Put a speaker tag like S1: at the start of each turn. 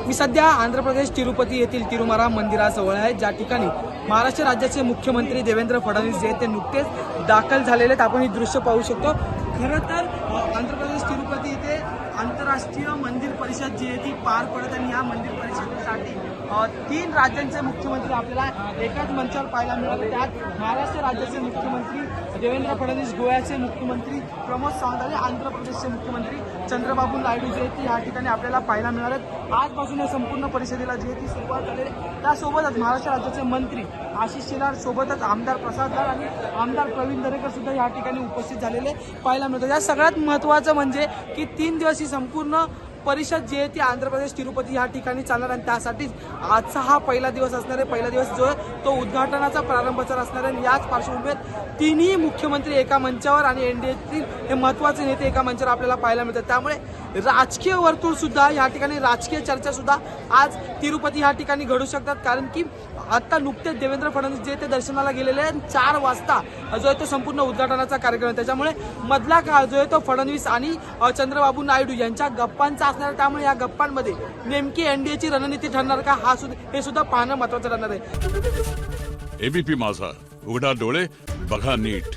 S1: मी सध्या आंध्र प्रदेश तिरुपती येथील तिरुमारा मंदिराजवळ आहे, ज्या ठिकाणी महाराष्ट्र राज्याचे मुख्यमंत्री देवेंद्र फडणवीस जे ते नुकतेच दाखल झालेले आहेत। आपण ही दृश्य पाहू शकतो। खरं तर आंध्र प्रदेश तिरुपती येथे आंतरराष्ट्रीय मंदिर परिषद जी आहे ती पार पडत आणि या मंदिर परिषदेसाठी 3 राज्यांचे मुख्यमंत्री आपल्याला एकाच मंचावर पाहायला मिळाले। त्यात महाराष्ट्र राज्याचे मुख्यमंत्री देवेंद्र फडणवीस, गोव्याचे मुख्यमंत्री प्रमोद सावंत आणि आंध्र प्रदेशचे मुख्यमंत्री चंद्रबाबू नायडू जे आहेत या ठिकाणी आपल्याला पाहायला मिळाले। आजपासून या संपूर्ण परिषदेला जी आहे ती सुरुवात झाली आहे। त्यासोबतच महाराष्ट्र राज्याचे मंत्री आशिष शेलार, सोबतच आमदार प्रसाद लाड आणि आमदार प्रवीण दरेकर सुद्धा या ठिकाणी उपस्थित झालेले पाहायला मिळतात। या सगळ्यात महत्त्वाचं म्हणजे की 3 दिवस ही संपूर्ण परिषद जी आहे ती आंध्र प्रदेश तिरुपती या ठिकाणी चालणार आणि त्यासाठीच आजचा हा पहिला दिवस असणार आहे। पहिला दिवस जो आहे तो उद्घाटनाचा प्रारंभाचा असणार आहे। याच पार्श्वभूमीवर तिन्ही मुख्यमंत्री एका मंचावर आणि एनडीएतील हे महत्त्वाचे नेते एका मंचावर आपल्याला पाहायला मिळतात। त्यामुळे राजकीय वर्तुळ सुद्धा या ठिकाणी राजकीय चर्चा सुद्धा आज तिरुपती या ठिकाणी घडू शकतात, कारण की आता नुकतेच देवेंद्र फडणवीस जे ते दर्शनाला गेलेले आहेत। 4 वाजता जो आहे तो संपूर्ण उद्घाटनाचा कार्यक्रम आहे। त्याच्यामुळे मधला काळ जो आहे तो फडणवीस आणि चंद्रबाबू नायडू यांच्या गप्पांचा असणार आहे। त्यामुळे या गप्पांमध्ये नेमकी एनडीएची रणनीती ठरणार का हे सुद्धा पाहणं महत्त्वाचं ठरणार आहे।
S2: एबीपी माझा, उघडा डोळे बघा नीट।